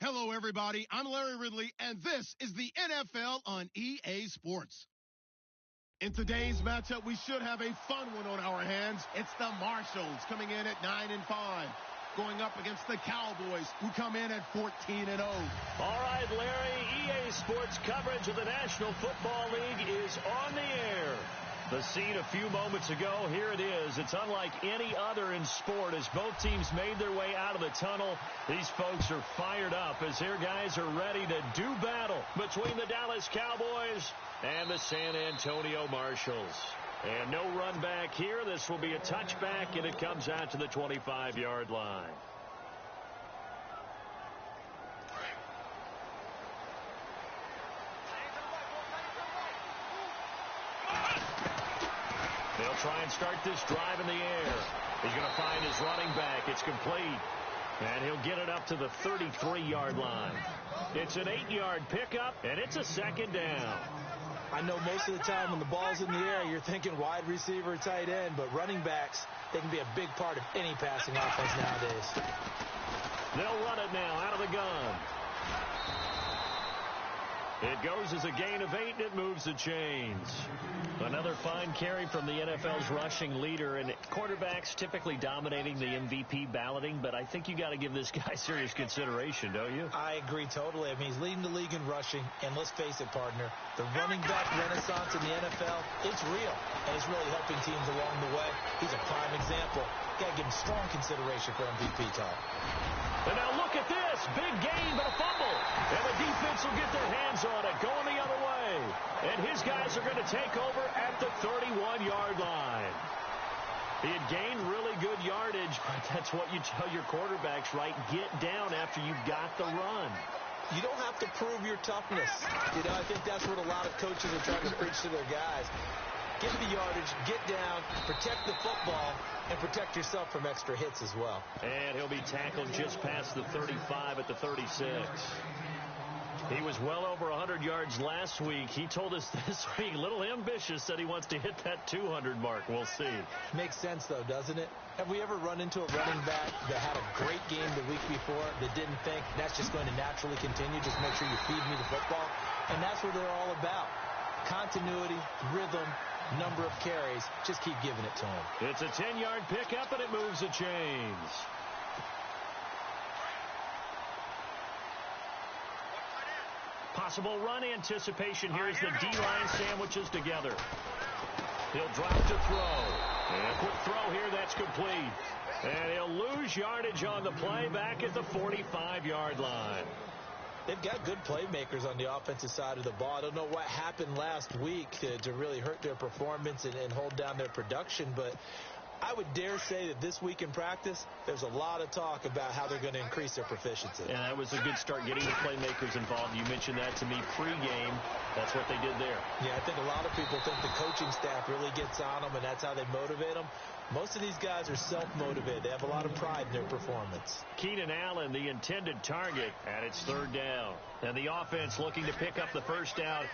Hello, everybody. I'm Larry Ridley, and this is the NFL on EA Sports. In today's matchup, we should have a fun one on our hands. It's the Marshalls coming in at 9-5, going up against the Cowboys, who come in at 14-0. All right, Larry, EA Sports coverage of the National Football League is on the air. The scene a few moments ago, here it is. It's unlike any other in sport as both teams made their way out of the tunnel. These folks are fired up as their guys are ready to do battle between the Dallas Cowboys and the San Antonio Marshalls. And no run back here. This will be a touchback, and it comes out to the 25-yard line. They'll try and start this drive in the air. He's going to find his running back. It's complete. And he'll get it up to the 33-yard line. It's an 8-yard pickup, and it's a second down. I know most of the time when the ball's in the air, you're thinking wide receiver, tight end, but running backs, they can be a big part of any passing offense nowadays. They'll run it now out of the gun. It goes as a gain of 8, and it moves the chains. Another fine carry from the NFL's rushing leader, and quarterbacks typically dominating the MVP balloting, but I think you got to give this guy serious consideration, don't you? I agree totally. I mean, he's leading the league in rushing, and let's face it, partner, the running back renaissance in the NFL, it's real, and it's really helping teams along the way. He's a prime example. You got to give him strong consideration for MVP talk. And now look at this. Big gain, but a fumble. And the defense will get their hands on it, going the other way. And his guys are going to take over at the 31-yard line. He had gained really good yardage, but that's what you tell your quarterbacks, right? Get down after you've got the run. You don't have to prove your toughness. You know, I think that's what a lot of coaches are trying to preach to their guys. Get the yardage, get down, protect the football, and protect yourself from extra hits as well. And he'll be tackled just past the 35 at the 36. He was well over 100 yards last week. He told us this week, a little ambitious, said he wants to hit that 200 mark. We'll see. Makes sense, though, doesn't it? Have we ever run into a running back that had a great game the week before that didn't think that's just going to naturally continue? Just make sure you feed me the football. And that's what they're all about. Continuity, rhythm, number of carries. Just keep giving it to him. It's a 10-yard pickup, and it moves the chains. Possible run anticipation here as the D-line sandwiches together. He'll drop to throw. And a quick throw here, that's complete. And he'll lose yardage on the play back at the 45-yard line. They've got good playmakers on the offensive side of the ball. I don't know what happened last week to really hurt their performance and hold down their production, but I would dare say that this week in practice, there's a lot of talk about how they're going to increase their proficiency. And that was a good start getting the playmakers involved. You mentioned that to me pregame. That's what they did there. Yeah, I think a lot of people think the coaching staff really gets on them, and that's how they motivate them. Most of these guys are self-motivated. They have a lot of pride in their performance. Keenan Allen, the intended target, and it's third down. And the offense looking to pick up the first down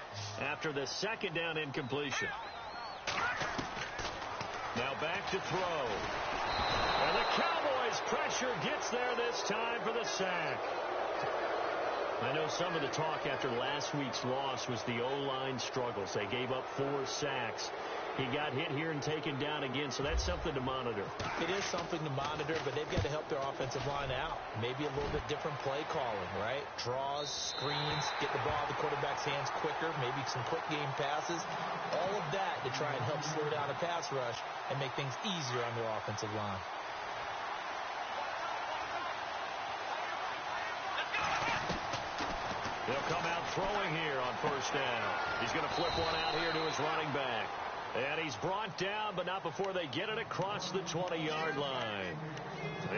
after the second down incompletion. Now back to throw. And the Cowboys' pressure gets there this time for the sack. I know some of the talk after last week's loss was the O-line struggles. They gave up 4 sacks. He got hit here and taken down again, so that's something to monitor. It is something to monitor, but they've got to help their offensive line out. Maybe a little bit different play calling, right? Draws, screens, get the ball out of the quarterback's hands quicker, maybe some quick game passes. All of that to try and help slow down a pass rush and make things easier on their offensive line. They'll come out throwing here on first down. He's going to flip one out here to his running back. And he's brought down, but not before they get it across the 20-yard line.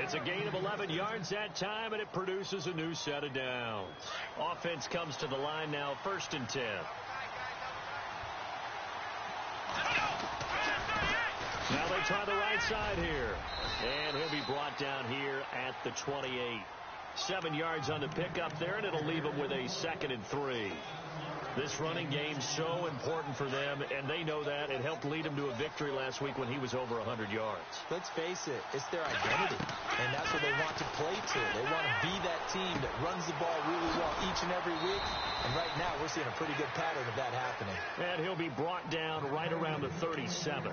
It's a gain of 11 yards that time, and it produces a new set of downs. Offense comes to the line now, 1st and 10. Now they try the right side here. And he'll be brought down here at the 28. 7 yards on the pickup there, and it'll leave him with a 2nd and 3. This running game's so important for them, and they know that. It helped lead them to a victory last week when he was over 100 yards. Let's face it, it's their identity, and that's what they want to play to. They want to be that team that runs the ball really well each and every week, and right now we're seeing a pretty good pattern of that happening. And he'll be brought down right around the 37.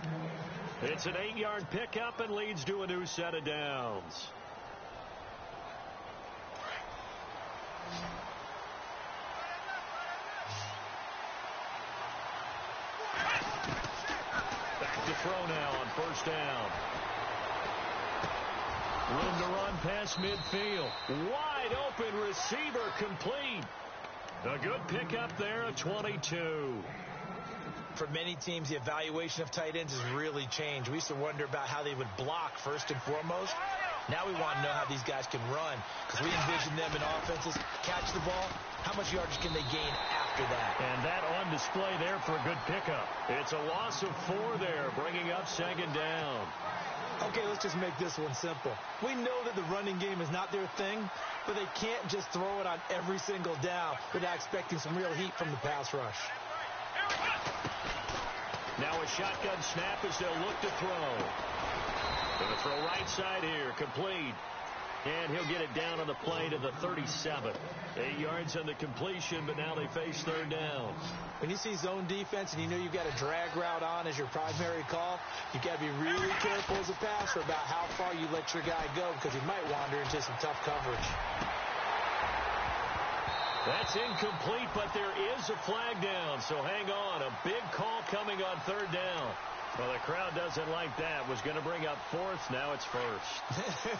It's an 8-yard pickup and leads to a new set of downs. Back to throw now on first down. Room to run past midfield. Wide open receiver complete. A good pickup there at 22. For many teams, the evaluation of tight ends has really changed. We used to wonder about how they would block first and foremost. Now we want to know how these guys can run, because we envision them in offenses catch the ball. How much yardage can they gain after that? And that on display there for a good pickup. It's a loss of 4 there, bringing up second down. Okay, let's just make this one simple. We know that the running game is not their thing, but they can't just throw it on every single down without expecting some real heat from the pass rush. Now a shotgun snap as they'll look to throw. Going to throw right side here, complete. And he'll get it down on the play to the 37. 8 yards on the completion, but now they face third down. When you see zone defense and you know you've got a drag route on as your primary call, you've got to be really careful as a passer about how far you let your guy go, because he might wander into some tough coverage. That's incomplete, but there is a flag down, so hang on. A big call coming on third down. Well, the crowd doesn't like that. Was going to bring up fourth. Now it's first.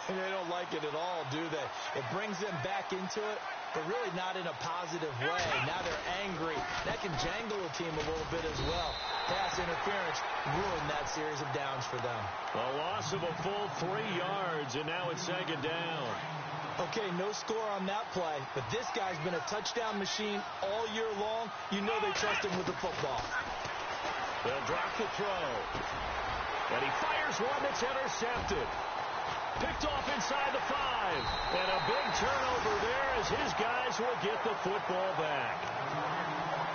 They don't like it at all, do they? It brings them back into it, but really not in a positive way. Now they're angry. That can jangle a team a little bit as well. Pass interference ruined that series of downs for them. A loss of a full 3 yards, and now it's second down. Okay, no score on that play, but this guy's been a touchdown machine all year long. You know they trust him with the football. They'll drop the throw. And he fires one that's intercepted. Picked off inside the 5. And a big turnover there as his guys will get the football back.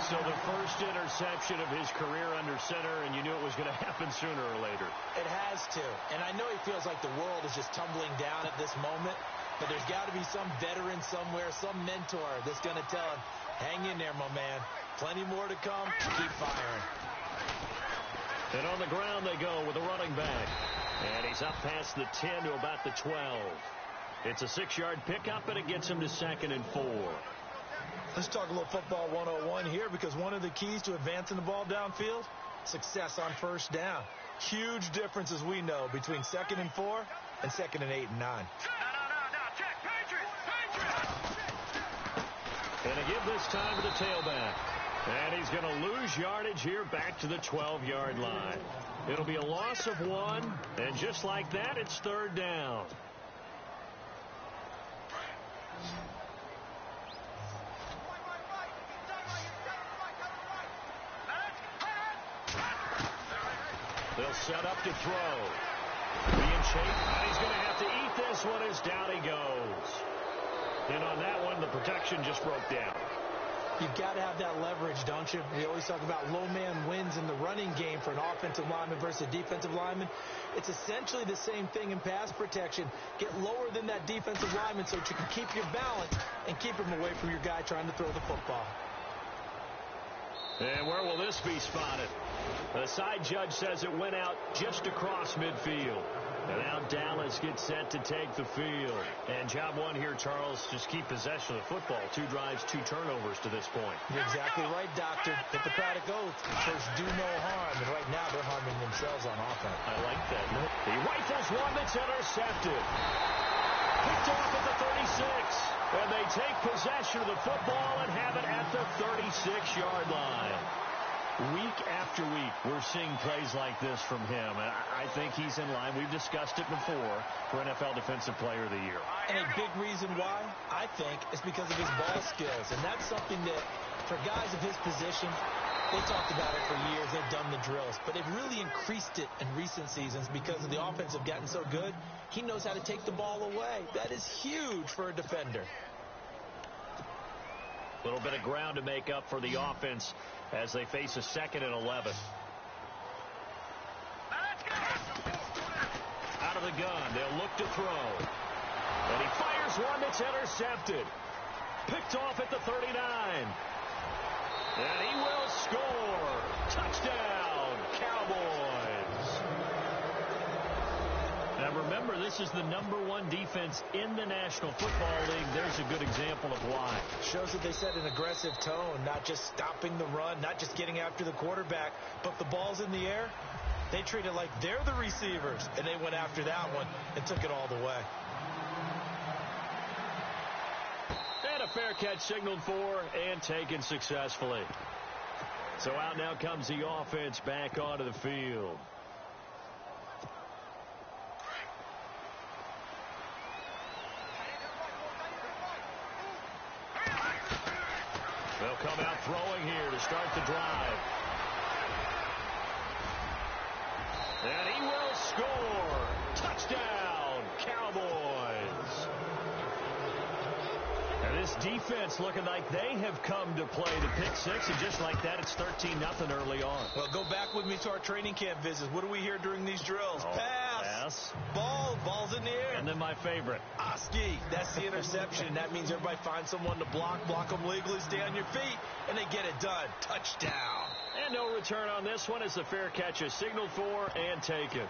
So the first interception of his career under center, and you knew it was going to happen sooner or later. It has to. And I know he feels like the world is just tumbling down at this moment. But there's got to be some veteran somewhere, some mentor that's going to tell him, hang in there, my man. Plenty more to come. Keep firing. And on the ground they go with a running back. And he's up past the 10 to about the 12. It's a 6-yard pickup, and it gets him to 2nd and 4. Let's talk a little football 101 here, because one of the keys to advancing the ball downfield, success on first down. Huge difference, as we know, between 2nd and 4 and 2nd and 8 and 9. And a give this time to the tailback. And he's going to lose yardage here back to the 12-yard line. It'll be a loss of 1, and just like that, it's third down. They'll set up to throw. Being chased. He's going to have to eat this one as down he goes. And on that one, the protection just broke down. You've got to have that leverage, don't you? We always talk about low man wins in the running game for an offensive lineman versus a defensive lineman. It's essentially the same thing in pass protection. Get lower than that defensive lineman so that you can keep your balance and keep him away from your guy trying to throw the football. And where will this be spotted? The side judge says it went out just across midfield. And now Dallas gets set to take the field. And job one here, Charles, just keep possession of the football. 2 drives, 2 turnovers to this point. You're exactly right, Doctor. Hippocratic oath. First, do no harm. And right now, they're harming themselves on offense. I like that. He rifles one that's intercepted. Picked off at the 36. And they take possession of the football and have it at the 36-yard line. Week after week, we're seeing plays like this from him, and I think he's in line. We've discussed it before for NFL Defensive Player of the Year. And a big reason why, I think, is because of his ball skills, and that's something that, for guys of his position, they talked about it for years. They've done the drills, but they've really increased it in recent seasons because of the offense have gotten so good. He knows how to take the ball away. That is huge for a defender. A little bit of ground to make up for the offense as they face a 2nd and 11. Out of the gun, they'll look to throw. And he fires one that's intercepted. Picked off at the 39. And he will score. Touchdown, Cowboys. Now remember, this is the #1 defense in the National Football League. There's a good example of why. Shows that they set an aggressive tone, not just stopping the run, not just getting after the quarterback, but the ball's in the air. They treat it like they're the receivers, and they went after that one and took it all the way. And a fair catch signaled for and taken successfully. So out now comes the offense back onto the field. They'll come out throwing here to start the drive. And he will score. Touchdown, Cowboys. And this defense looking like they have come to play the pick six, and just like that, it's 13-0 early on. Well, go back with me to our training camp visits. What do we hear during these drills? Pass. Ball's in the air. And then my favorite. Oski. That's the interception. That means everybody finds someone to block them legally, stay on your feet, and they get it done. Touchdown. And no return on this one as the fair catch is signaled for and taken.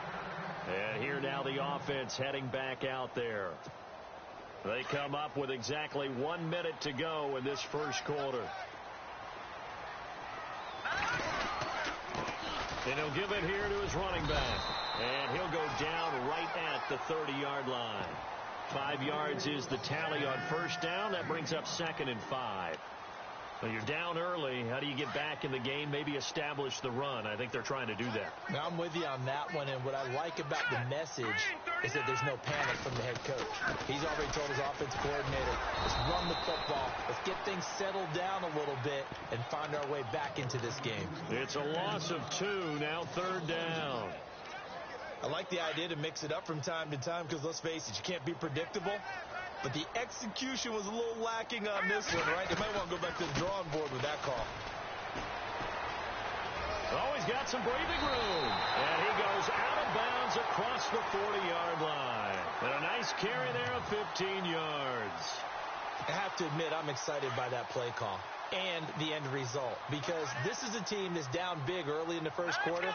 And here now the offense heading back out there. They come up with exactly 1 minute to go in this first quarter. And he'll give it here to his running back. And he'll go down right at the 30-yard line. 5 yards is the tally on first down. That brings up 2nd and 5. Well, you're down early. How do you get back in the game? Maybe establish the run. I think they're trying to do that. Now, I'm with you on that one, and what I like about the message is that there's no panic from the head coach. He's already told his offensive coordinator, let's run the football. Let's get things settled down a little bit and find our way back into this game. It's a loss of 2, now 3rd down. I like the idea to mix it up from time to time because, let's face it, you can't be predictable. But the execution was a little lacking on this one, right? They might want to go back to the drawing board with that call. Oh, he's got some breathing room. And he goes out of bounds across the 40-yard line. And a nice carry there of 15 yards. I have to admit, I'm excited by that play call and the end result, because this is a team that's down big early in the first quarter,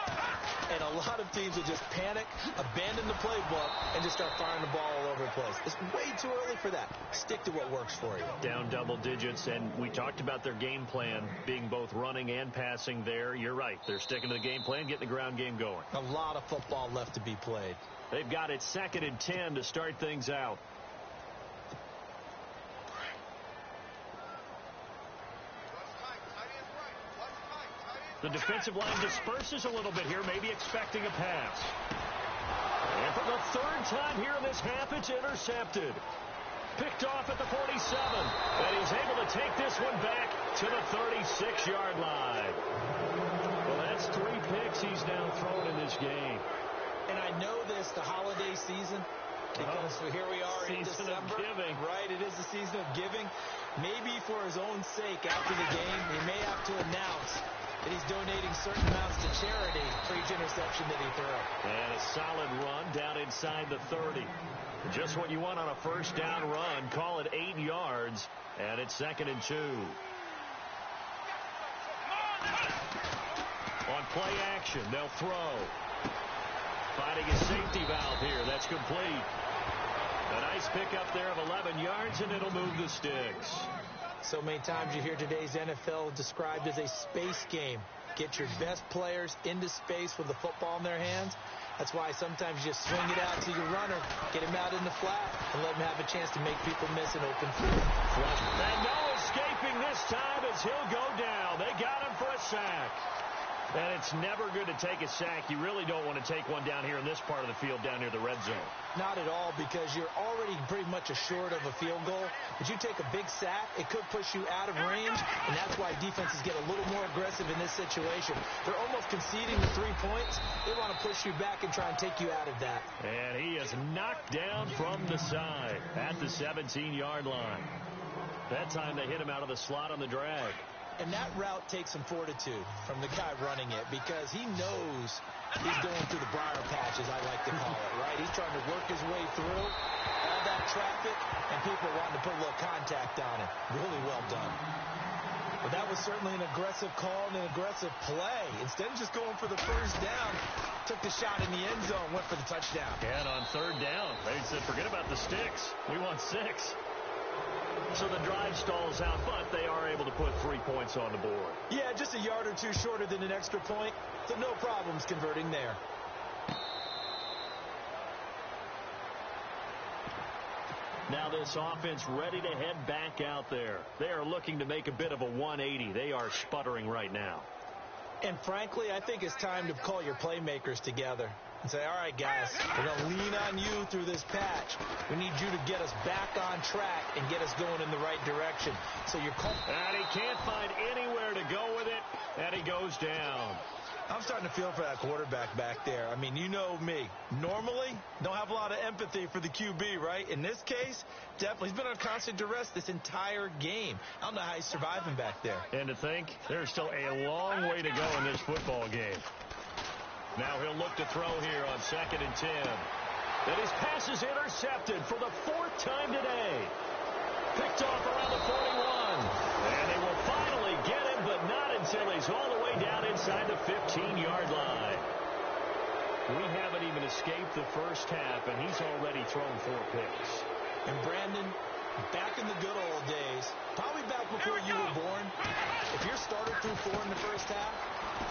and a lot of teams will just panic, abandon the playbook, and just start firing the ball all over the place. It's way too early for that. Stick to what works for you. Down double digits, and we talked about their game plan being both running and passing there. You're right. They're sticking to the game plan, getting the ground game going. A lot of football left to be played. They've got it 2nd and 10 to start things out. The defensive line disperses a little bit here, maybe expecting a pass. And for the 3rd time here in this half, it's intercepted. Picked off at the 47. And he's able to take this one back to the 36-yard line. Well, that's 3 picks he's now thrown in this game. And I know this, the holiday season, because here we are in December. Season of giving. Right, it is the season of giving. Maybe for his own sake after the game, he may have to announce that he's donating certain amounts to charity for each interception that he throws. And a solid run down inside the 30. Just what you want on a first down run. Call it 8 yards, and it's 2nd and 2. On play action, they'll throw. Finding a safety valve here. That's complete. A nice pickup there of 11 yards, and it'll move the sticks. So many times you hear today's NFL described as a space game. Get your best players into space with the football in their hands. That's why sometimes you just swing it out to your runner, get him out in the flat, and let him have a chance to make people miss an open field. And no escaping this time as he'll go down. They got him for a sack. And it's never good to take a sack. You really don't want to take one down here in this part of the field, down near the red zone. Not at all, because you're already pretty much assured of a field goal. But you take a big sack, it could push you out of range, and that's why defenses get a little more aggressive in this situation. They're almost conceding the 3 points. They want to push you back and try and take you out of that. And he is knocked down from the side at the 17-yard line. That time they hit him out of the slot on the drag. And that route takes some fortitude from the guy running it because he knows he's going through the briar patch, as I like to call it, right? He's trying to work his way through all that traffic, and people wanting to put a little contact on him. Really well done. But that was certainly an aggressive call and an aggressive play. Instead of just going for the first down, took the shot in the end zone, went for the touchdown. And on third down, they said, forget about the sticks. We want 6. So the drive stalls out, but they are able to put 3 points on the board. Yeah, just a yard or two shorter than an extra point, so no problems converting there. Now this offense ready to head back out there. They are looking to make a bit of a 180. They are sputtering right now. And frankly, I think it's time to call your playmakers together and say, all right, guys, we're going to lean on you through this patch. We need you to get us back on track and get us going in the right direction. So you're and he can't find anywhere to go with it, and he goes down. I'm starting to feel for that quarterback back there. I mean, you know me. Normally, don't have a lot of empathy for the QB, right? In this case, definitely. He's been on constant duress this entire game. I don't know how he's surviving back there. And to think, there's still a long way to go in this football game. Now he'll look to throw here on 2nd and 10. And his pass is intercepted for the 4th time today. Picked off around the 41. And they will finally get him, but not until he's all the way down inside the 15-yard line. We haven't even escaped the first half, and he's already thrown 4 picks. And Brandon, back in the good old days, probably back before you were born, if your starter threw 4 in the first half,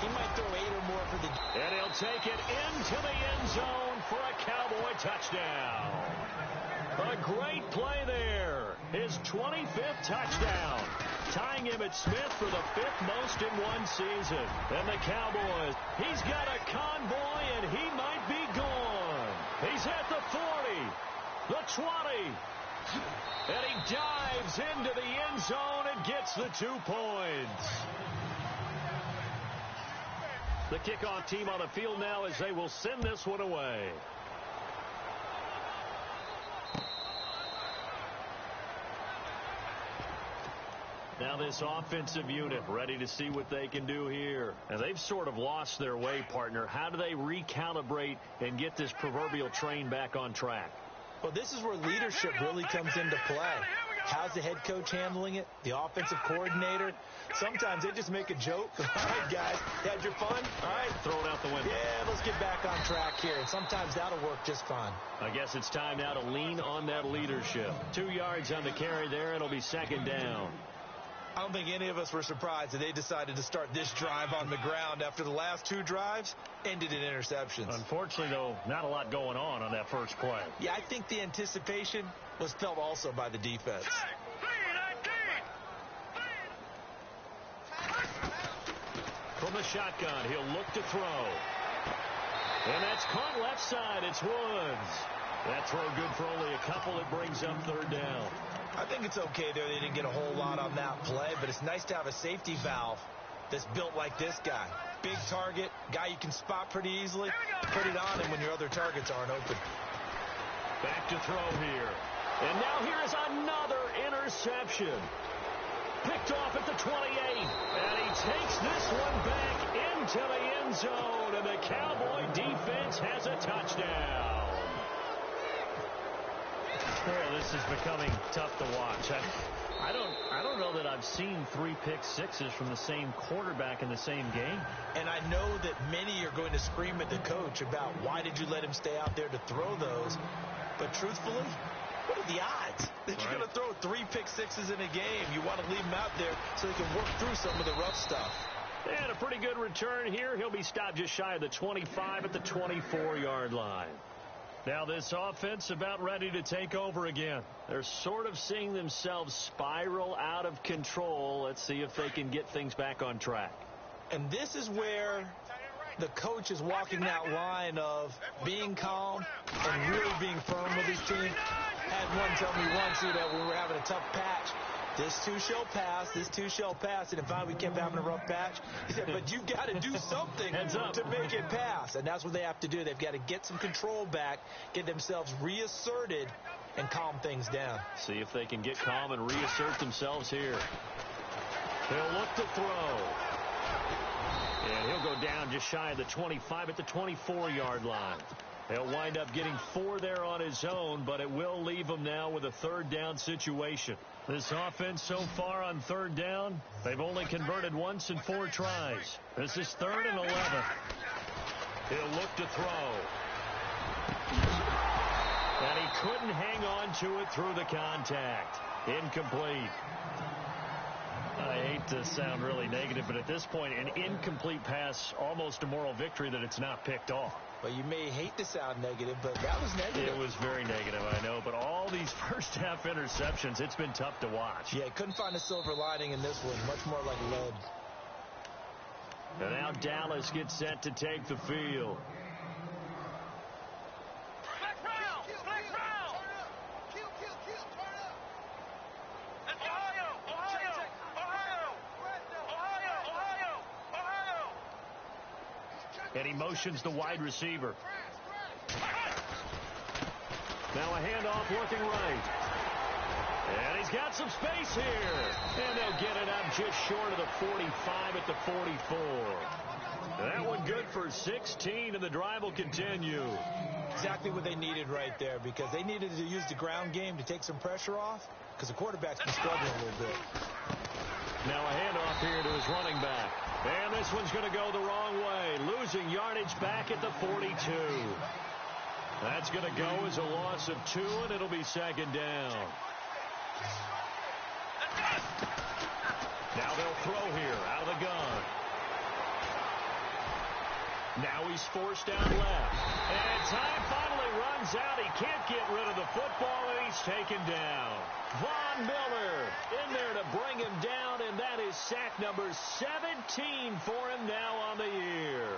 he might throw 8 or more for the game. And he'll take it into the end zone for a Cowboy touchdown. A great play there. His 25th touchdown. Tying him at Smith for the 5th most in one season. And the Cowboys, he's got a convoy and he might be gone. He's at the 40, the 20. And he dives into the end zone and gets the 2 points. The kickoff team on the field now as they will send this one away. Now this offensive unit ready to see what they can do here. And they've sort of lost their way, partner. How do they recalibrate and get this proverbial train back on track? Well, this is where leadership really comes into play. How's the head coach handling it? The offensive coordinator? Sometimes they just make a joke. All right, guys, you had your fun? All right. Throw it out the window. Yeah, let's get back on track here. And sometimes that'll work just fine. I guess it's time now to lean on that leadership. 2 yards on the carry there. It'll be 2nd down. I don't think any of us were surprised that they decided to start this drive on the ground after the last 2 drives ended in interceptions. Unfortunately, though, not a lot going on that first play. Yeah, I think the anticipation was felt also by the defense. From the shotgun, he'll look to throw. And that's caught left side. It's Woods. That throw good for only a couple. It brings up 3rd down. I think it's okay there. They didn't get a whole lot on that play, but it's nice to have a safety valve that's built like this guy. Big target, guy you can spot pretty easily. Put it on him when your other targets aren't open. Back to throw here. And now here is another interception. Picked off at the 28. And he takes this one back into the end zone. And the Cowboy defense has a touchdown. Well, this is becoming tough to watch. I don't know that I've seen 3 pick-sixes from the same quarterback in the same game. And I know that many are going to scream at the coach about why did you let him stay out there to throw those. But truthfully, what are the odds that you're going to throw 3 pick-sixes in a game? You want to leave him out there so he can work through some of the rough stuff. And a pretty good return here. He'll be stopped just shy of the 25 at the 24-yard line. Now this offense about ready to take over again. They're sort of seeing themselves spiral out of control. Let's see if they can get things back on track. And this is where the coach is walking that line of being calm and really being firm with his team. Had one tell me once that we were having a tough patch. This too shall pass. This too shall pass. And if we kept having a rough patch, he said, but you've got to do something to make it pass. And that's what they have to do. They've got to get some control back, get themselves reasserted, and calm things down. See if they can get calm and reassert themselves here. He'll look to throw. And he'll go down just shy of the 25 at the 24-yard line. He'll wind up getting 4 there on his own, but it will leave him now with a third down situation. This offense so far on third down, they've only converted once in 4 tries. This is 3rd and 11. He'll look to throw. And he couldn't hang on to it through the contact. Incomplete. I hate to sound really negative, but at this point, an incomplete pass, almost a moral victory that it's not picked off. Well, you may hate to sound negative, but that was negative. It was very negative, I know. But all these first-half interceptions, it's been tough to watch. Yeah, couldn't find a silver lining in this one. Much more like lead. And now Dallas gets set to take the field. And he motions the wide receiver. Now a handoff looking right. And he's got some space here. And they'll get it up just short of the 45 at the 44. That one good for 16, and the drive will continue. Exactly what they needed right there, because they needed to use the ground game to take some pressure off, because the quarterback's been struggling a little bit. Now a handoff here to his running back. And this one's going to go the wrong way. Losing yardage back at the 42. That's going to go as a loss of 2, and it'll be 2nd down. Now they'll throw here out of the gun. Now he's forced down left. And time finally runs out. He can't get rid of the football, and he's taken down. Von Miller in there to bring him down, and that is sack number 17 for him now on the year.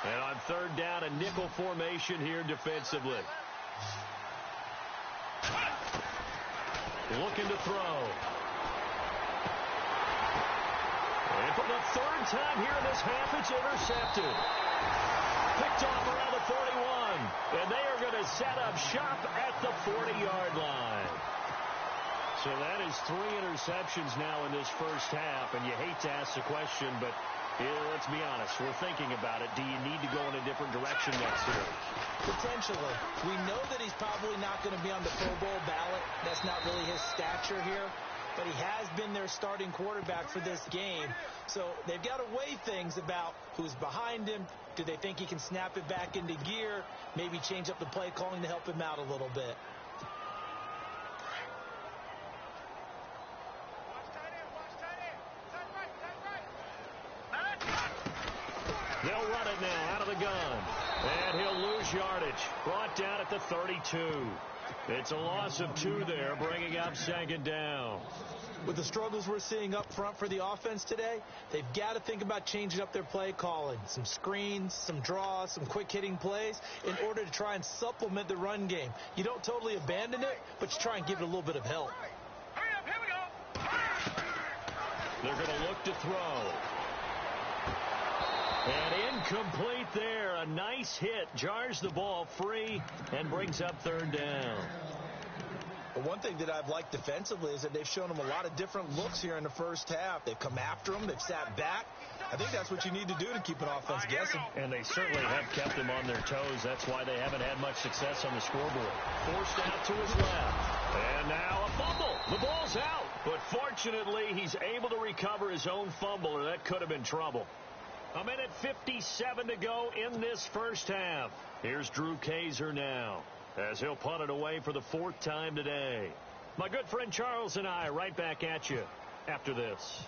And on 3rd down, a nickel formation here defensively. Looking to throw. And for the 3rd time here in this half, it's intercepted. Picked off around the 41. And they are going to set up shop at the 40-yard line. So that is 3 interceptions now in this first half. And you hate to ask the question, but let's be honest. We're thinking about it. Do you need to go in a different direction next series? Potentially. We know that he's probably not going to be on the Pro Bowl ballot. That's not really his stature here. But he has been their starting quarterback for this game. So they've got to weigh things about who's behind him. Do they think he can snap it back into gear? Maybe change up the play calling to help him out a little bit. They'll run it now out of the gun. And he'll lose yardage. Brought down at the 32. It's a loss of 2 there, bringing up 2nd down. With the struggles we're seeing up front for the offense today, they've got to think about changing up their play calling. Some screens, some draws, some quick-hitting plays in order to try and supplement the run game. You don't totally abandon it, but you try and give it a little bit of help. They're going to look to throw. And incomplete there. A nice hit. Jars the ball free and brings up 3rd down. But one thing that I've liked defensively is that they've shown him a lot of different looks here in the first half. They've come after him. They've sat back. I think that's what you need to do to keep an offense guessing. And they certainly have kept them on their toes. That's why they haven't had much success on the scoreboard. Forced out to his left. And now a fumble. The ball's out. But fortunately, he's able to recover his own fumble, or that could have been trouble. 1:57 to go in this first half. Here's Drew Kaiser now, as he'll punt it away for the 4th time today. My good friend Charles and I right back at you after this.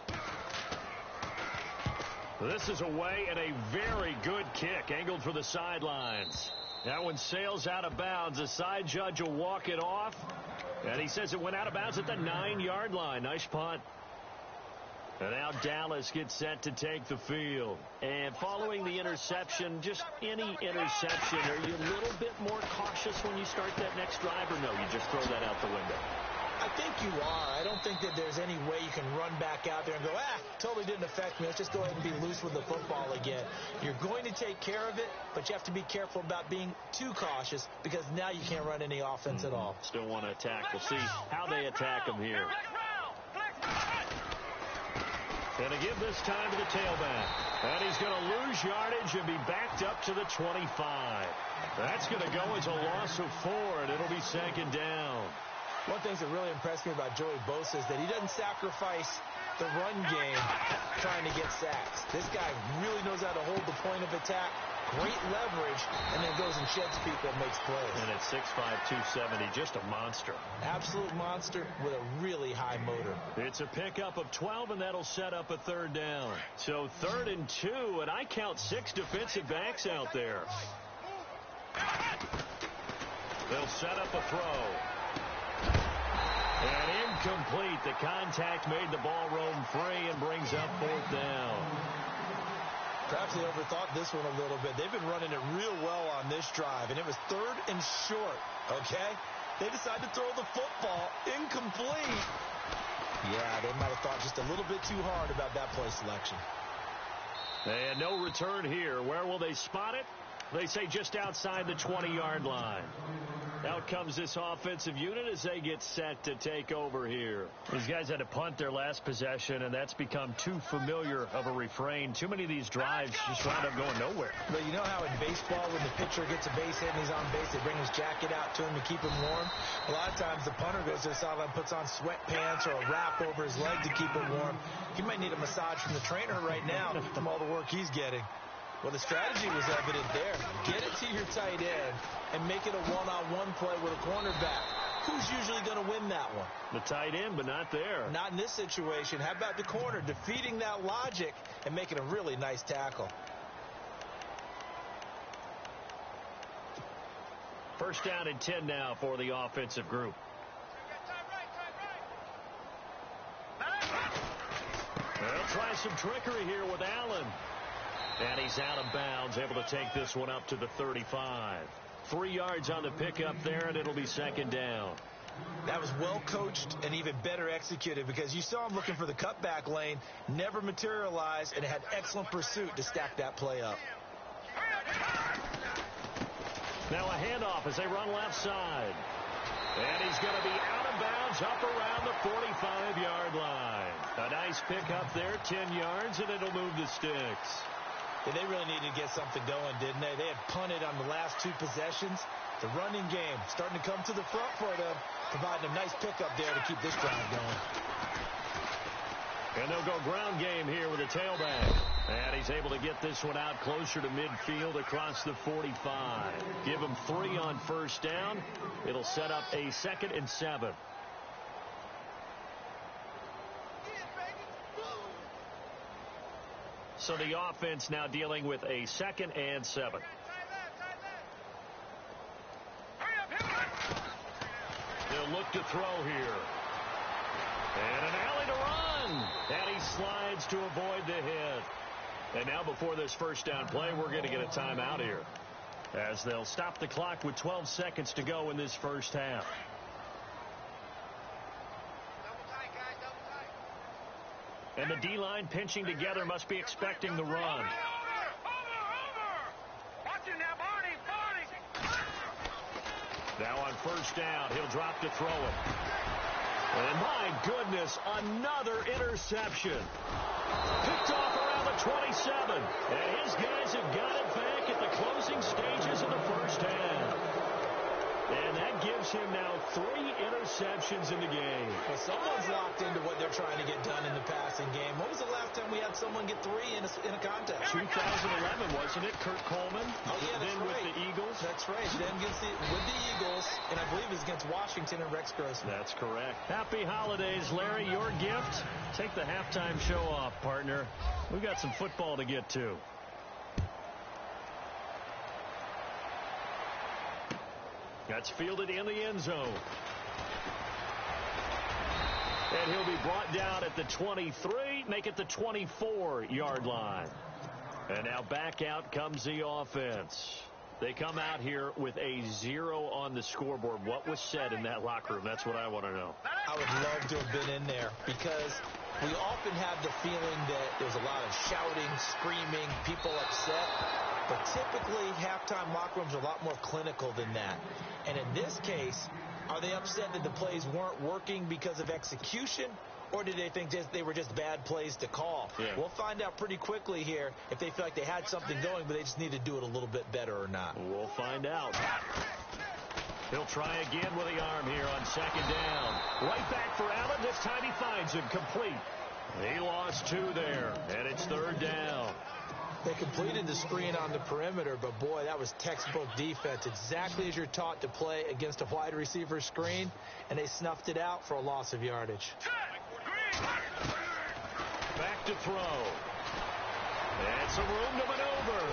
This is away and a very good kick, angled for the sidelines. That one sails out of bounds. The side judge will walk it off, and he says it went out of bounds at the 9-yard line. Nice punt. And now Dallas gets set to take the field. And following the interception, just any interception, are you a little bit more cautious when you start that next drive, or no, you just throw that out the window? I think you are. I don't think that there's any way you can run back out there and go, totally didn't affect me. Let's just go ahead and be loose with the football again. You're going to take care of it, but you have to be careful about being too cautious because now you can't run any offense at all. Still want to attack. We'll see how they attack him here. And to give this time to the tailback. And he's going to lose yardage and be backed up to the 25. That's going to go as a loss of 4, and it'll be second down. One thing that really impressed me about Joey Bosa is that he doesn't sacrifice the run game trying to get sacks. This guy really knows how to hold the point of attack, great leverage, and then goes and sheds people and makes plays. And at 6'5", 270, just a monster. Absolute monster with a really high motor. It's a pickup of 12, and that'll set up a third down. So 3rd and 2, and I count 6 defensive backs out there. They'll set up a throw. And incomplete. The contact made the ball roam free and brings up 4th down. Perhaps they overthought this one a little bit. They've been running it real well on this drive, and it was 3rd and short, okay? They decided to throw the football. Incomplete. Yeah, they might have thought just a little bit too hard about that play selection. And no return here. Where will they spot it? They say just outside the 20-yard line. Out comes this offensive unit as they get set to take over here. These guys had to punt their last possession, and that's become too familiar of a refrain. Too many of these drives just wound up going nowhere. But you know how in baseball, when the pitcher gets a base hit and he's on base, they bring his jacket out to him to keep him warm? A lot of times the punter goes to the sideline, puts on sweatpants or a wrap over his leg to keep him warm. He might need a massage from the trainer right now from all the work he's getting. Well, the strategy was evident there. Get it to your tight end and make it a one-on-one play with a cornerback. Who's usually going to win that one? The tight end, but not there. Not in this situation. How about the corner defeating that logic and making a really nice tackle? First down and 10 now for the offensive group. They'll try some trickery here with Allen. And he's out of bounds, able to take this one up to the 35. 3 yards on the pickup there, and it'll be second down. That was well coached and even better executed because you saw him looking for the cutback lane, never materialized, and had excellent pursuit to stack that play up. Now a handoff as they run left side. And he's going to be out of bounds up around the 45-yard line. A nice pickup there, 10 yards, and it'll move the sticks. Yeah, they really needed to get something going, didn't they? They had punted on the last 2 possessions. The running game starting to come to the front for them, providing a nice pickup there to keep this drive going. And they'll go ground game here with a tailback. And he's able to get this one out closer to midfield across the 45. Give him 3 on first down. It'll set up a 2nd and 7. So the offense now dealing with a 2nd and 7. They'll look to throw here. And an alley to run. And he slides to avoid the hit. And now before this first down play, we're going to get a timeout here, as they'll stop the clock with 12 seconds to go in this first half. And the D-line pinching together must be expecting the run. Now on first down, he'll drop to throw it. And my goodness, another interception. Picked off around the 27. And his guys have got it back at the closing stages of the first half. And that gives him now 3 interceptions in the game. Well, someone's locked into what they're trying to get done in the passing game. When was the last time we had someone get 3 in a contest? 2011, wasn't it? Kurt Coleman. Oh, yeah, that's then right. With the Eagles. That's right. Then with the Eagles, and I believe it was against Washington and Rex Grossman. That's correct. Happy holidays, Larry. Your gift? Take the halftime show off, partner. We've got some football to get to. That's fielded in the end zone. And he'll be brought down at the 23, make it the 24-yard line. And now back out comes the offense. They come out here with a 0 on the scoreboard. What was said in that locker room? That's what I want to know. I would love to have been in there because we often have the feeling that there's a lot of shouting, screaming, people upset. But typically, halftime locker rooms are a lot more clinical than that. And in this case, are they upset that the plays weren't working because of execution? Or did they think they were just bad plays to call? Yeah. We'll find out pretty quickly here if they feel like they had something going, but they just need to do it a little bit better or not. We'll find out. He'll try again with the arm here on second down. Right back for Allen. This time he finds him complete. He lost 2 there, and it's third down. They completed the screen on the perimeter, but boy, that was textbook defense. Exactly as you're taught to play against a wide receiver screen, and they snuffed it out for a loss of yardage. Back to throw. And some room to maneuver.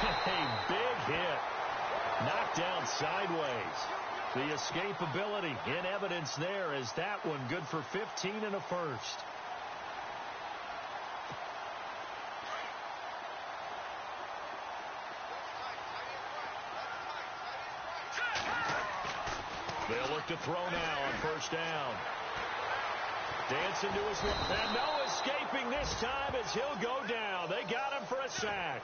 A big hit. Knocked down sideways. The escapability in evidence there as that one good for 15 and a first. They'll look to throw now on first down. Dancing to his left. And no escaping this time as he'll go down. They got him for a sack.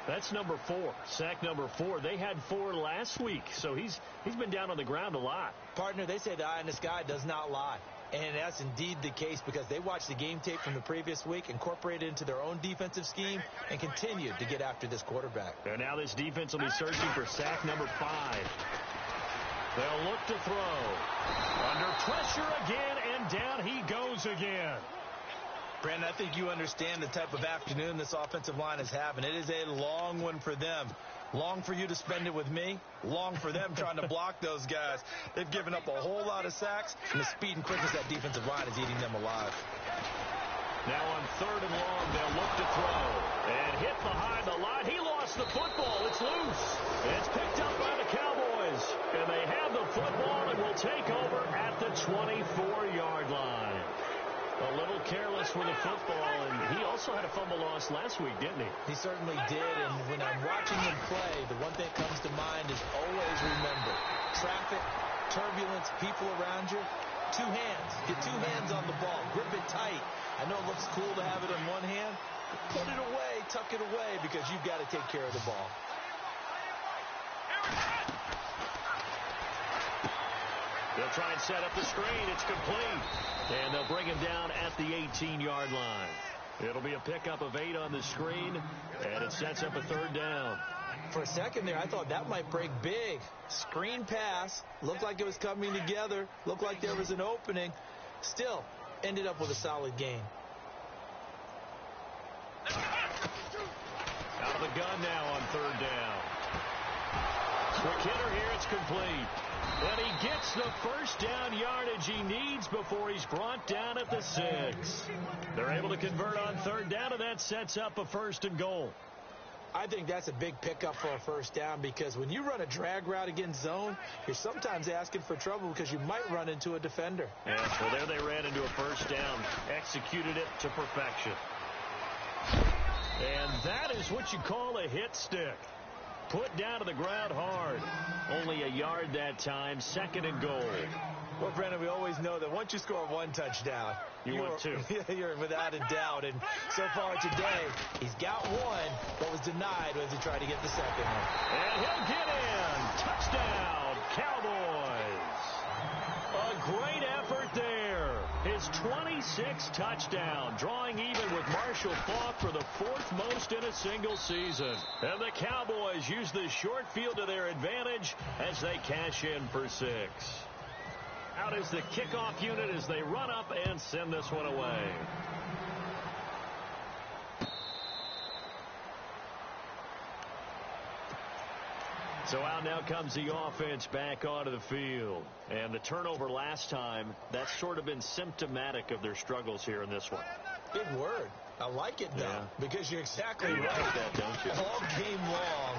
That's number 4. Sack number 4. They had 4 last week, so he's been down on the ground a lot. Partner, they say the eye in the sky does not lie. And that's indeed the case because they watched the game tape from the previous week, incorporated it into their own defensive scheme, and continued to get after this quarterback. And now this defense will be searching for sack number 5. They'll look to throw. Under pressure again, and down he goes again. Brandon, I think you understand the type of afternoon this offensive line is having. It is a long one for them. Long for you to spend it with me. Long for them trying to block those guys. They've given up a whole lot of sacks, and the speed and quickness of that defensive line is eating them alive. Now on third and long, they'll look to throw. And hit behind the line. He lost the football. It's loose. It's picked up by the Cowboys. And they have the football and will take over at the 24-yard line. A little careless with the football, and he also had a fumble loss last week, didn't he? He certainly did, and when I'm watching him play, the one thing that comes to mind is always remember, traffic, turbulence, people around you, 2 hands. Get 2 hands on the ball. Grip it tight. I know it looks cool to have it in one hand, but put it away, tuck it away, because you've got to take care of the ball. They'll try and set up the screen. It's complete. And they'll bring him down at the 18-yard line. It'll be a pickup of 8 on the screen, and it sets up a third down. For a second there, I thought that might break big. Screen pass. Looked like it was coming together. Looked like there was an opening. Still, ended up with a solid gain. Out of the gun now on third down. Quick hitter here. It's complete. And he gets the first down yardage he needs before he's brought down at the 6. They're able to convert on third down, and that sets up a 1st and goal. I think that's a big pickup for a first down because when you run a drag route against zone, you're sometimes asking for trouble because you might run into a defender. Yeah, well, there they ran into a first down, executed it to perfection. And that is what you call a hit stick. Put down to the ground hard. Only a yard that time, 2nd and goal. Well, Brandon, we always know that once you score 1 touchdown, you want 2. You're without a doubt. And so far today, he's got 1. What was denied was he tried to get the 2nd one. And he'll get in. Touchdown, Cowboys. A great effort there. His 26th touchdown, drawing even with Marshall Faulk for the 4th most in a single season. And the Cowboys use the short field to their advantage as they cash in for 6. Out is the kickoff unit as they run up and send this one away. So out now comes the offense back onto the field. And the turnover last time, that's sort of been symptomatic of their struggles here in this one. Big word. I like it, though, because you're exactly right. Like that, don't you? All game long,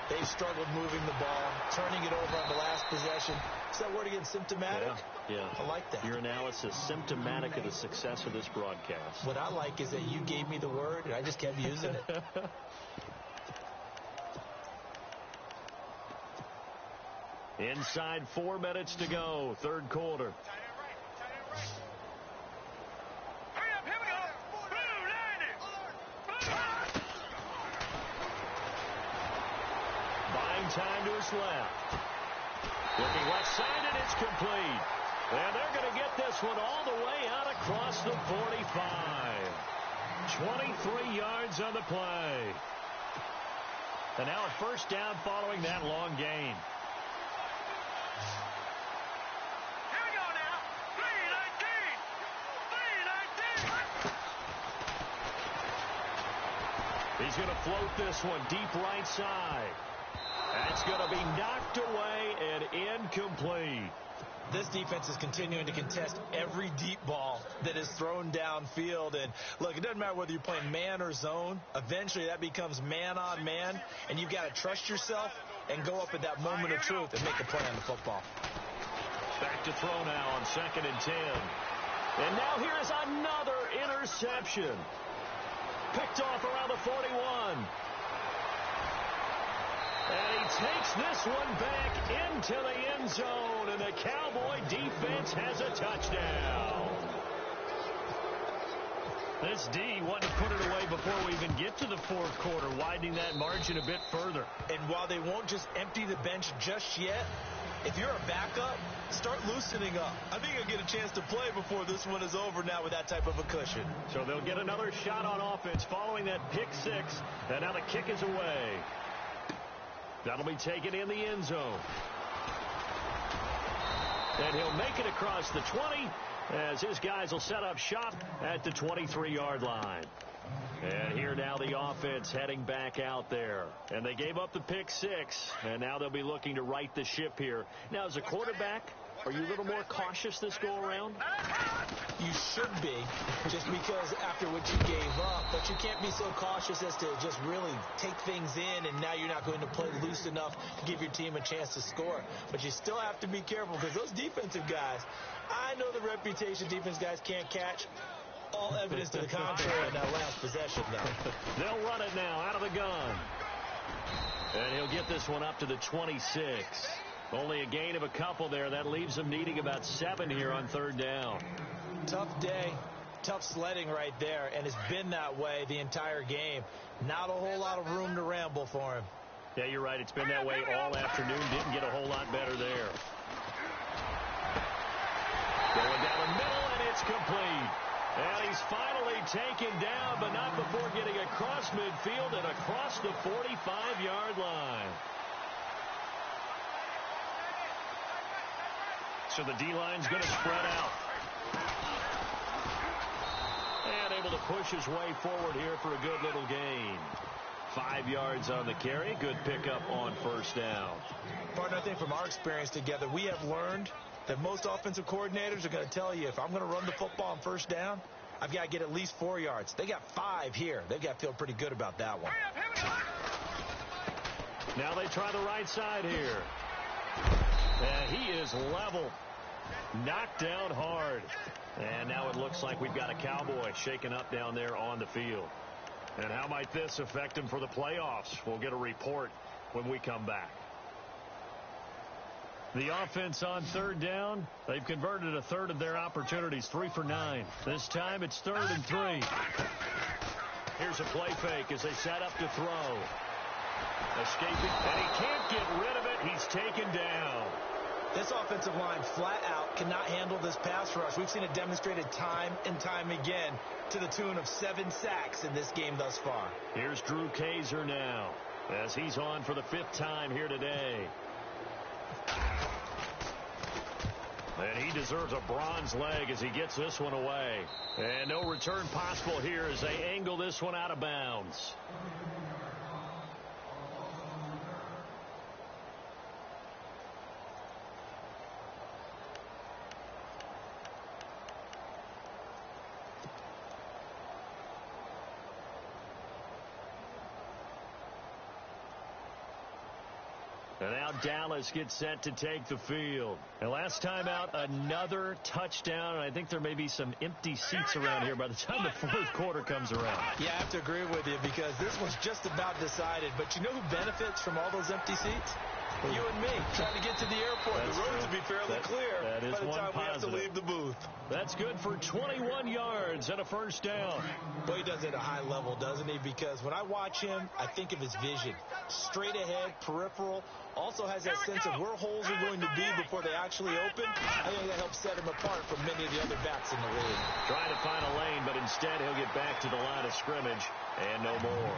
they struggled moving the ball, turning it over on the last possession. Is that word again, symptomatic? Yeah. I like that. Your analysis, symptomatic of the success of this broadcast. What I like is that you gave me the word, and I just kept using it. Inside 4 minutes to go, third quarter. Buying time to his left. Looking left side, and it's complete. And they're going to get this one all the way out across the 45. 23 yards on the play. And now a first down following that long gain. Here we go now. 3-19. He's going to float this one deep right side. That's going to be knocked away and incomplete. This defense is continuing to contest every deep ball that is thrown downfield. And, look, it doesn't matter whether you're playing man or zone. Eventually, that becomes man on man, and you've got to trust yourself and go up at that moment of truth and make a play on the football. Back to throw now on 2nd and 10. And now here's another interception. Picked off around the 41. And he takes this one back into the end zone, and the Cowboy defense has a touchdown. This D wanted to put it away before we even get to the fourth quarter, widening that margin a bit further. And while they won't just empty the bench just yet, if you're a backup, start loosening up. I think you'll get a chance to play before this one is over now with that type of a cushion. So they'll get another shot on offense following that pick six, and now the kick is away. That'll be taken in the end zone. And he'll make it across the 20 as his guys will set up shop at the 23-yard line. And here now the offense heading back out there. And they gave up the pick six, and now they'll be looking to right the ship here. Now, as a quarterback, are you a little more cautious this go-around? You should be, just because after what you gave up, but you can't be so cautious as to just really take things in, and now you're not going to play loose enough to give your team a chance to score. But you still have to be careful, because those defensive guys, I know the reputation defense guys can't catch. All evidence to the contrary on that last possession, though. They'll run it now out of the gun. And he'll get this one up to the 26. Only a gain of a couple there. That leaves them needing about 7 here on third down. Tough day, tough sledding right there, and it's been that way the entire game. Not a whole lot of room to ramble for him. Yeah, you're right. It's been that way all afternoon. Didn't get a whole lot better there. Going down the middle, and it's complete. And he's finally taken down, but not before getting across midfield and across the 45-yard line. So the D-line's going to spread out. And able to push his way forward here for a good little gain. 5 yards on the carry. Good pickup on first down. Partner, I think from our experience together, we have learned that most offensive coordinators are going to tell you, if I'm going to run the football on first down, I've got to get at least 4 yards. They got 5 here. They've got to feel pretty good about that one. Now they try the right side here. And he is level. Knocked down hard. And now it looks like we've got a Cowboy shaken up down there on the field. And how might this affect him for the playoffs? We'll get a report when we come back. The offense on third down, they've converted a third of their opportunities, 3 for 9. This time it's 3rd and 3. Here's a play fake as they set up to throw. Escaping, and he can't get rid of it. He's taken down. This offensive line flat out cannot handle this pass rush. We've seen it demonstrated time and time again to the tune of 7 sacks in this game thus far. Here's Drew Kaiser now as he's on for the 5th time here today. And he deserves a bronze leg as he gets this one away. And no return possible here as they angle this one out of bounds. And now Dallas gets set to take the field. And last time out, another touchdown. And I think there may be some empty seats around here by the time the fourth quarter comes around. Yeah, I have to agree with you because this one's just about decided. But you know who benefits from all those empty seats? You and me, trying to get to the airport. That's the roads true. will be fairly clear that is by the one time we have to positive. leave the booth. That's good for 21 yards and a first down. Well, he does it at a high level, doesn't he? Because when I watch him, I think of his vision. Straight ahead, peripheral. Also has that sense of where holes are going to be before they actually open. I think that helps set him apart from many of the other backs in the league. Trying to find a lane, but instead he'll get back to the line of scrimmage and no more.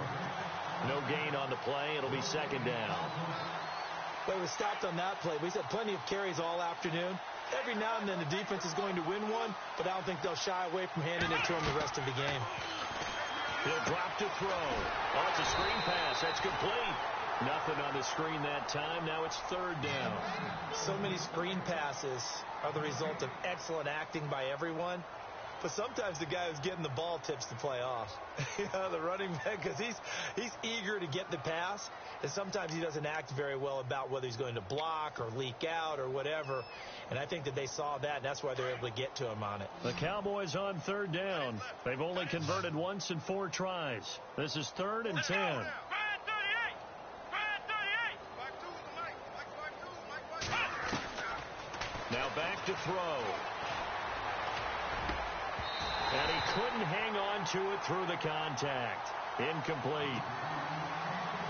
No gain on the play. It'll be second down. Well, he was stopped on that play. He's had plenty of carries all afternoon. Every now and then the defense is going to win one, but I don't think they'll shy away from handing it to him the rest of the game. He'll drop to throw. Oh, it's a screen pass. That's complete. Nothing on the screen that time. Now it's third down. So many screen passes are the result of excellent acting by everyone. But sometimes the guy who's getting the ball tips the play off. The running back, because he's eager to get the pass, and sometimes he doesn't act very well about whether he's going to block or leak out or whatever. And I think that they saw that, and that's why they're able to get to him on it. The Cowboys on third down. They've only converted once in 4 tries. This is 3rd and 10. Now back to throw. And he couldn't hang on to it through the contact. Incomplete.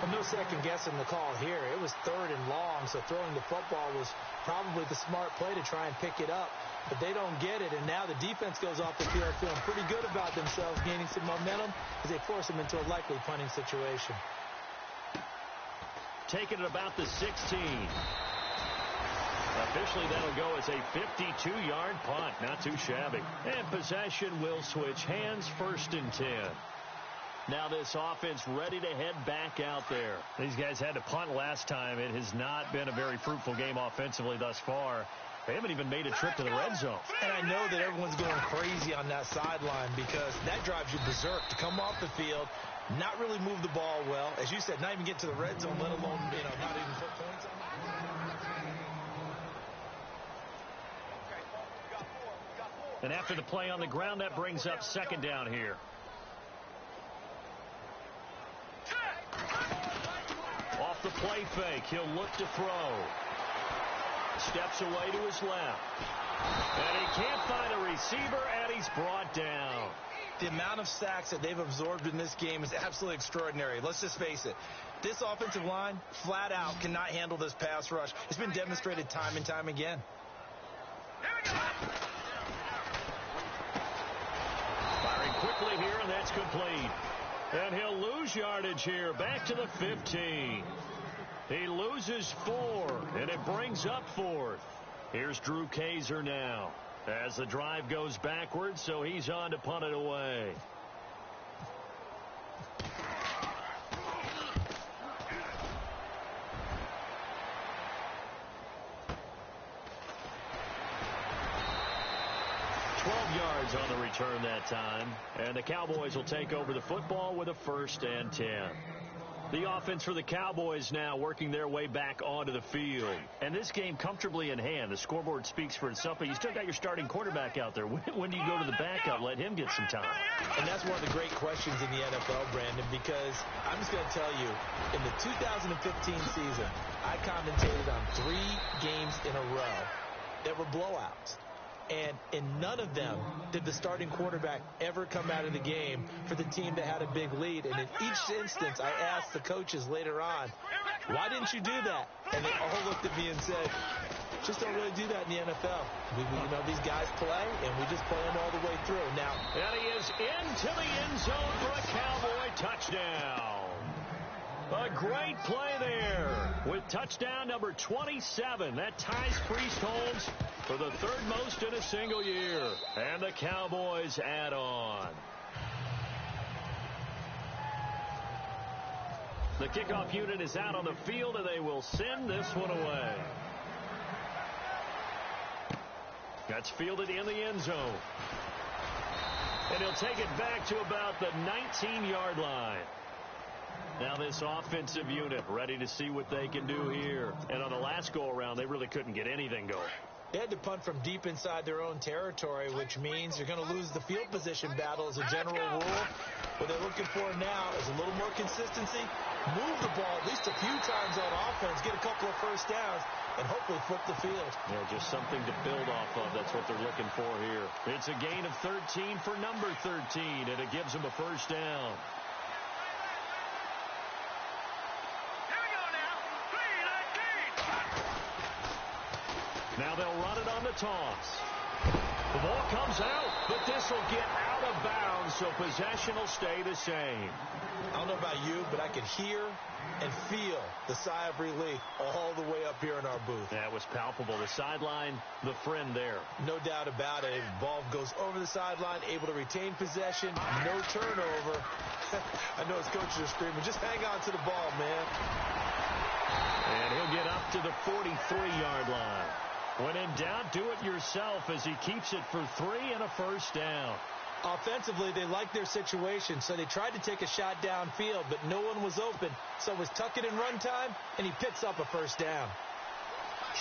Well, no second guessing the call here. It was 3rd and long, so throwing the football was probably the smart play to try and pick it up. But they don't get it, and now the defense goes off the field feeling pretty good about themselves, gaining some momentum as they force them into a likely punting situation. Taking it about the 16. Officially, that'll go as a 52-yard punt. Not too shabby. And possession will switch hands, 1st and 10. Now this offense ready to head back out there. These guys had to punt last time. It has not been a very fruitful game offensively thus far. They haven't even made a trip to the red zone. And I know that everyone's going crazy on that sideline because that drives you berserk to come off the field, not really move the ball well. As you said, not even get to the red zone, let alone, not even put points on it. And after the play on the ground, that brings up second down here. Off the play fake, he'll look to throw. Steps away to his left. And he can't find a receiver, and he's brought down. The amount of sacks that they've absorbed in this game is absolutely extraordinary. Let's just face it. This offensive line, flat out, cannot handle this pass rush. It's been demonstrated time and time again. Firing quickly here, and that's complete. And he'll lose yardage here, back to the 15. He loses 4, and it brings up 4th. Here's Drew Kaiser now as the drive goes backwards, so he's on to punt it away. Yards on the return that time, and the Cowboys will take over the football with a 1st and 10. The offense for the Cowboys now working their way back onto the field. And this game comfortably in hand. The scoreboard speaks for itself, but you still got your starting quarterback out there. When do you go to the backup? Let him get some time. And that's one of the great questions in the NFL, Brandon, because I'm just going to tell you, in the 2015 season, I commentated on 3 games in a row that were blowouts. And in none of them did the starting quarterback ever come out of the game for the team that had a big lead. And in each instance, I asked the coaches later on, why didn't you do that? And they all looked at me and said, just don't really do that in the NFL. These guys play, and we just play them all the way through. Now, and he is into the end zone for a Cowboy touchdown. A great play there with touchdown number 27. That ties Priest Holmes for the 3rd most in a single year. And the Cowboys add on. The kickoff unit is out on the field, and they will send this one away. That's fielded in the end zone. And he'll take it back to about the 19-yard line. Now this offensive unit ready to see what they can do here. And on the last go-around, they really couldn't get anything going. They had to punt from deep inside their own territory, which means you're going to lose the field position battle as a general rule. What they're looking for now is a little more consistency, move the ball at least a few times on offense, get a couple of first downs, and hopefully flip the field. Yeah, just something to build off of. That's what they're looking for here. It's a gain of 13 for number 13, and it gives them a first down. Now they'll run it on the toss. The ball comes out, but this will get out of bounds, so possession will stay the same. I don't know about you, but I could hear and feel the sigh of relief all the way up here in our booth. That was palpable. The sideline, the friend there. No doubt about it. The ball goes over the sideline, able to retain possession, no turnover. I know his coaches are screaming, just hang on to the ball, man. And he'll get up to the 43-yard line. When in doubt, do it yourself as he keeps it for 3 and a first down. Offensively, they liked their situation, so they tried to take a shot downfield, but no one was open. So it was tuck it in run time, and he picks up a first down.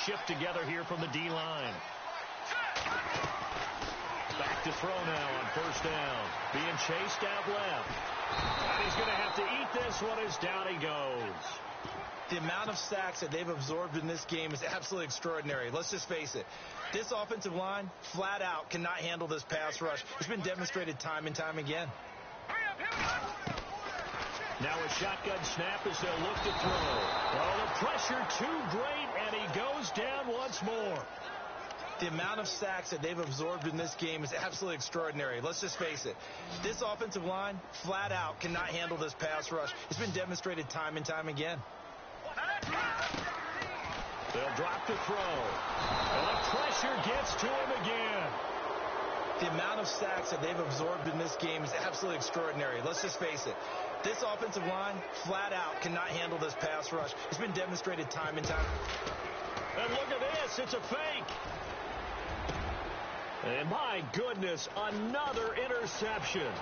Shift together here from the D-line. Back to throw now on first down. Being chased out left. And he's going to have to eat this one as down he goes. The amount of sacks that they've absorbed in this game is absolutely extraordinary. Let's just face it. This offensive line, flat out, cannot handle this pass rush. It's been demonstrated time and time again. Now a shotgun snap as they'll look to throw. Oh, the pressure too great, and he goes down once more. The amount of sacks that they've absorbed in this game is absolutely extraordinary. Let's just face it. This offensive line, flat out, cannot handle this pass rush. It's been demonstrated time and time again. They'll drop the throw. And the pressure gets to him again. The amount of sacks that they've absorbed in this game is absolutely extraordinary. Let's just face it. This offensive line, flat out, cannot handle this pass rush. It's been demonstrated time and time. And look at this. It's a fake. And my goodness, another interception.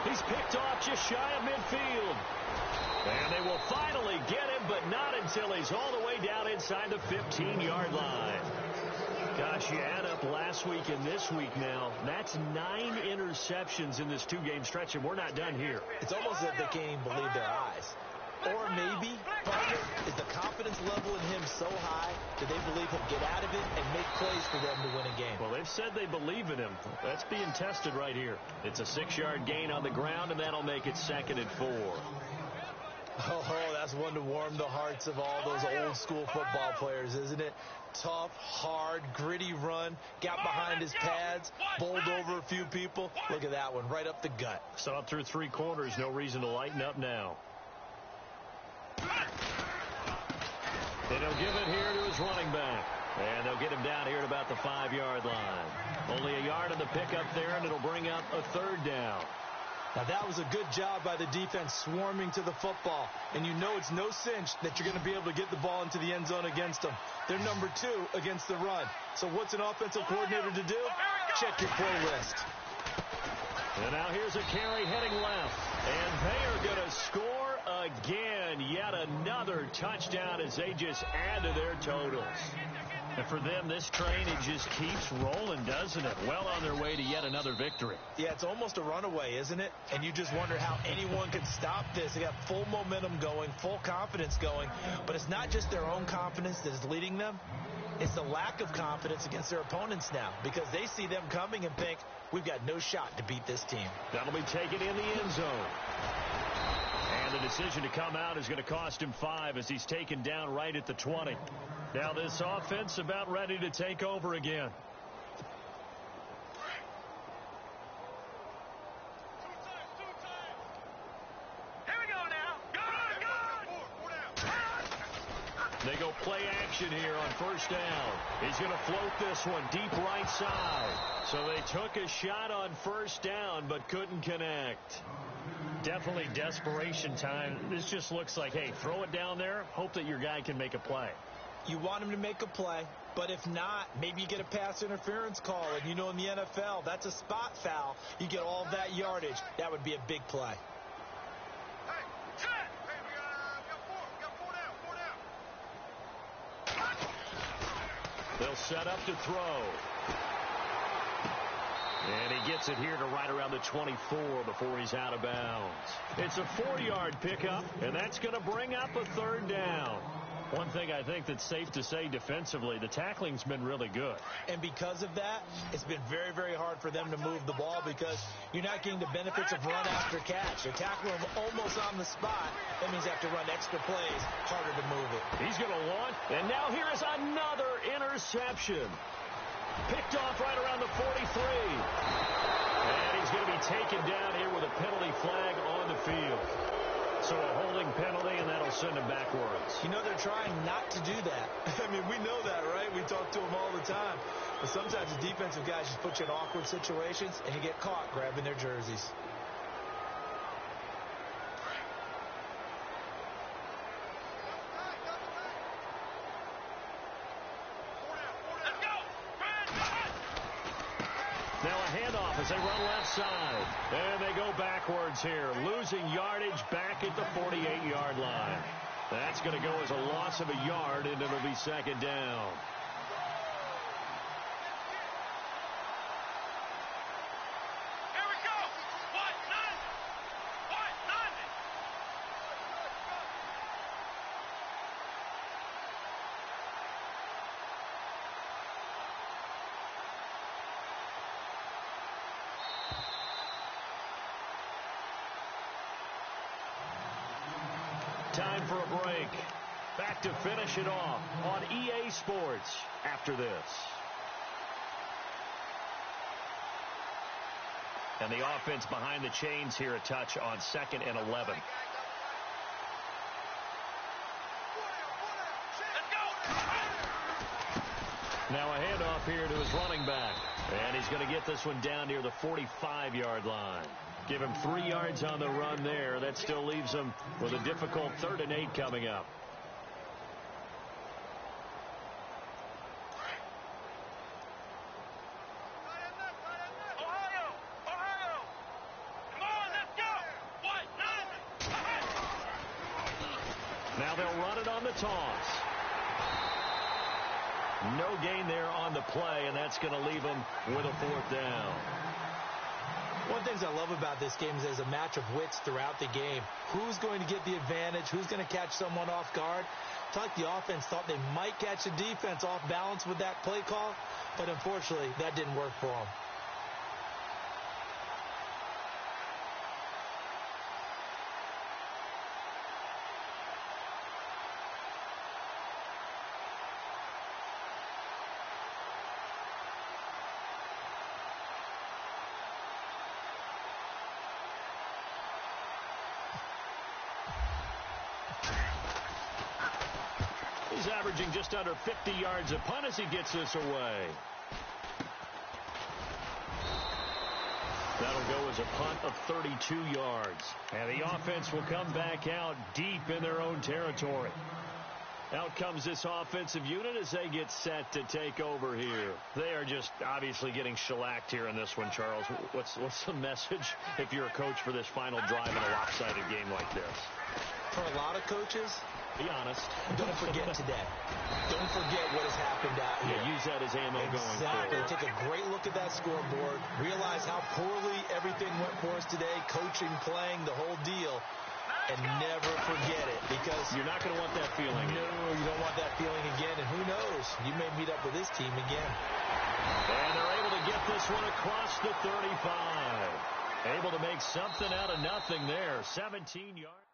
He's picked off just shy of midfield. And they will finally get him, but not until he's all the way down inside the 15-yard line. Gosh, you add up last week and this week now, that's 9 interceptions in this 2-game stretch, and we're not done here. It's almost as if they can't even believe their eyes. Or maybe, partner, is the confidence level in him so high that they believe he'll get out of it and make plays for them to win a game. Well, they've said they believe in him. That's being tested right here. It's a 6-yard gain on the ground, and that'll make it 2nd and 4. Oh, that's one to warm the hearts of all those old-school football players, isn't it? Tough, hard, gritty run, got behind his pads, bowled over a few people. Look at that one, right up the gut. Saw it through 3 quarters, no reason to lighten up now. And he'll give it here to his running back. And they'll get him down here at about the 5-yard line. Only a yard on the pickup there, and it'll bring up a 3rd down. Now, that was a good job by the defense swarming to the football. And you know it's no cinch that you're going to be able to get the ball into the end zone against them. They're number 2 against the run. So what's an offensive coordinator to do? Check your play list. And now here's a carry heading left. And they are going to score again. Yet another touchdown as they just add to their totals. And for them, this train, it just keeps rolling, doesn't it? Well on their way to yet another victory. Yeah, it's almost a runaway, isn't it? And you just wonder how anyone could stop this. They got full momentum going, full confidence going. But it's not just their own confidence that is leading them. It's the lack of confidence against their opponents now, because they see them coming and think, we've got no shot to beat this team. That'll be taken in the end zone. And the decision to come out is going to cost him 5 as he's taken down right at the 20. Now this offense about ready to take over again. Here we go now. They go play action here on 1st down. He's going to float this one deep right side. So they took a shot on 1st down but couldn't connect. Definitely desperation time. This just looks like, hey, throw it down there, hope that your guy can make a play. You want him to make a play, but if not, maybe you get a pass interference call. And you know in the NFL, that's a spot foul. You get all of that yardage. That would be a big play. Hey, set. Hey, we got 4. We got 4 down. They'll set up to throw. And he gets it here to right around the 24 before he's out of bounds. It's a 4-yard pickup, and that's going to bring up a third down. One thing I think that's safe to say defensively, the tackling's been really good. And because of that, it's been very, very hard for them to move the ball because you're not getting the benefits of run after catch. They're tackling them almost on the spot. That means they have to run extra plays, harder to move it. He's going to launch, and now here is another interception. Picked off right around the 43. And he's going to be taken down here with a penalty flag on the field. So a holding penalty, and that'll send him backwards. You know, they're trying not to do that. I mean, we know that, right? We talk to them all the time. But sometimes the defensive guys just put you in awkward situations, and you get caught grabbing their jerseys. Now a handoff as they run left side. And they go backwards here, losing yardage back at the 48-yard line. That's going to go as a loss of a yard, and it'll be second down. Here we go. What? None. What? None. Time for a break. Back to finish it off on EA Sports after this. And the offense behind the chains here a touch on 2nd and 11. Now a handoff here to his running back. And he's going to get this one down near the 45-yard line. Give him 3 yards on the run there. That still leaves him with a difficult 3rd and 8 coming up. Ohio! Ohio! Come on, let's go! What? None. Now they'll run it on the toss. No gain there on the play, and that's going to leave them with a 4th down. One of the things I love about this game is there's a match of wits throughout the game. Who's going to get the advantage? Who's going to catch someone off guard? It's like the offense thought they might catch the defense off balance with that play call, but unfortunately, that didn't work for them. He's averaging just under 50 yards a punt as he gets this away. That'll go as a punt of 32 yards. And the offense will come back out deep in their own territory. Out comes this offensive unit as they get set to take over here. They are just obviously getting shellacked here in this one, Charles. What's the message if you're a coach for this final drive in a lopsided game like this? For a lot of coaches, be honest. Don't forget today. Don't forget what has happened out here. Yeah, use that as ammo going Exactly. forward. Take a great look at that scoreboard. Realize how poorly everything went for us today. Coaching, playing, the whole deal. And never forget it, because you're not going to want that feeling. No, you don't want that feeling again. And who knows? You may meet up with this team again. And they're able to get this one across the 35. Able to make something out of nothing there. 17 yards.